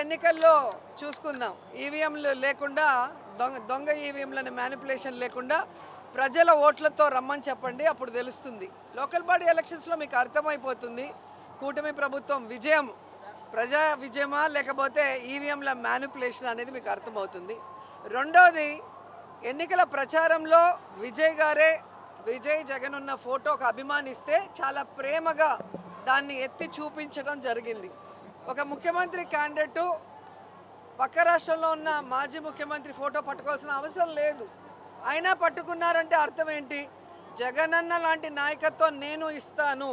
ఎన్నికల్లో చూసుకుందాం. ఈవీఎంలు లేకుండా దొంగ ఈవీఎంలను మ్యానిపులేషన్ లేకుండా ప్రజల ఓట్లతో రమ్మని చెప్పండి, అప్పుడు తెలుస్తుంది. లోకల్ బాడీ ఎలక్షన్స్లో మీకు అర్థమైపోతుంది కూటమి ప్రభుత్వం విజయం ప్రజా విజయమా లేకపోతే ఈవీఎంల మ్యానిపులేషన్ అనేది మీకు అర్థమవుతుంది. రెండోది, ఎన్నికల ప్రచారంలో విజయ్ జగన్ ఉన్న ఫోటోకు అభిమానిస్తే చాలా ప్రేమగా దాన్ని ఎత్తి చూపించడం జరిగింది. ఒక ముఖ్యమంత్రి క్యాండిడేటు పక్క రాష్ట్రంలో ఉన్న మాజీ ముఖ్యమంత్రి ఫోటో పట్టుకోవాల్సిన అవసరం లేదు. అయినా పట్టుకున్నారంటే అర్థం ఏంటి? జగనన్న లాంటి నాయకత్వం నేను ఇస్తాను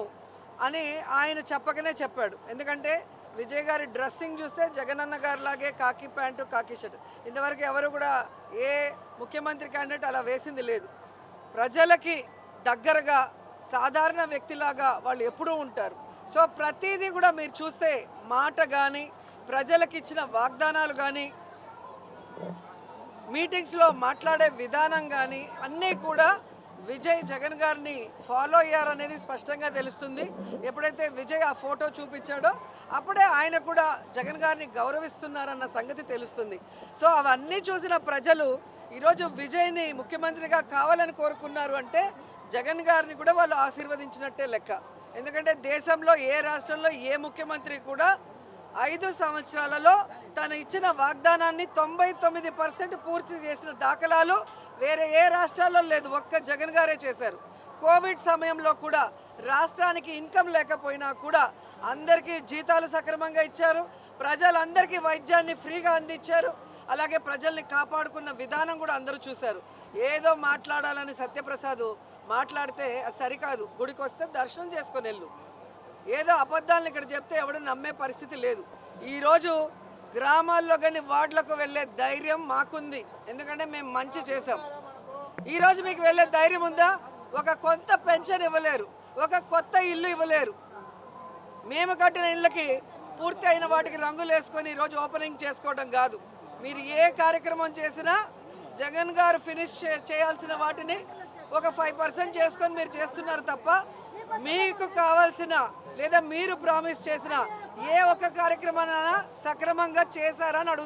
అని ఆయన చెప్పకనే చెప్పాడు. ఎందుకంటే విజయ్ గారి డ్రెస్సింగ్ చూస్తే జగనన్న గారి లాగే కాకి ప్యాంటు కాకి షర్ట్. ఇంతవరకు ఎవరు కూడా ఏ ముఖ్యమంత్రి క్యాండిడేట్ అలా వేసింది లేదు. ప్రజలకి దగ్గరగా సాధారణ వ్యక్తిలాగా వాళ్ళు ఎప్పుడూ ఉంటారు. సో ప్రతిదీ కూడా మీరు చూస్తే మాట కానీ ప్రజలకు ఇచ్చిన వాగ్దానాలు కానీ మీటింగ్స్లో మాట్లాడే విధానం కానీ అన్నీ కూడా విజయ్ జగన్ గారిని ఫాలో అయ్యారనేది స్పష్టంగా తెలుస్తుంది. ఎప్పుడైతే విజయ్ ఆ ఫోటో చూపించాడో అప్పుడే ఆయన కూడా జగన్ గారిని గౌరవిస్తున్నారన్న సంగతి తెలుస్తుంది. సో అవన్నీ చూసిన ప్రజలు ఈరోజు విజయ్ని ముఖ్యమంత్రిగా కావాలని కోరుకున్నారు అంటే జగన్ గారిని కూడా వాళ్ళు ఆశీర్వదించినట్టే లెక్క. ఎందుకంటే దేశంలో ఏ రాష్ట్రంలో ఏ ముఖ్యమంత్రి కూడా 5 సంవత్సరాలలో తను ఇచ్చిన వాగ్దానాన్ని 99% పూర్తి చేసిన దాఖలాలు వేరే ఏ రాష్ట్రాల్లో లేదు. ఒక్క జగన్ గారే చేశారు. కోవిడ్ సమయంలో కూడా రాష్ట్రానికి ఇన్కమ్ లేకపోయినా కూడా అందరికీ జీతాలు సక్రమంగా ఇచ్చారు. ప్రజలందరికీ వైద్యాన్ని ఫ్రీగా అందించారు. అలాగే ప్రజల్ని కాపాడుకున్న విధానం కూడా అందరూ చూశారు. ఏదో మాట్లాడాలని సత్యప్రసాద్ మాట్లాడితే అది సరికాదు. గుడికి వస్తే దర్శనం చేసుకొని వెళ్ళు. ఏదో అబద్ధాలను ఇక్కడ చెప్తే ఎవడు నమ్మే పరిస్థితి లేదు. ఈరోజు గ్రామాల్లో కానీ వార్డులకు వెళ్ళే ధైర్యం మాకుంది. ఎందుకంటే మేము మంచి చేసాం. ఈరోజు మీకు వెళ్ళే ధైర్యం ఉందా? ఒక కొత్త పెన్షన్ ఇవ్వలేరు, ఒక కొత్త ఇల్లు ఇవ్వలేరు. మేము కట్టిన ఇళ్ళకి పూర్తి అయిన వాటికి రంగులు వేసుకొని ఈరోజు ఓపెనింగ్ చేసుకోవడం కాదు. మీరు ఏ కార్యక్రమం చేసినా జగన్ గారు ఫినిష్ చేయాల్సిన వాటిని ఒక 5% చేసుకొని మీరు చేస్తున్నారు తప్ప మీకు కావాల్సిన లేదా మీరు ప్రామిస్ చేసిన ఏ ఒక్క కార్యక్రమాన్ని సక్రమంగా చేశారని అడుగుతున్నారు.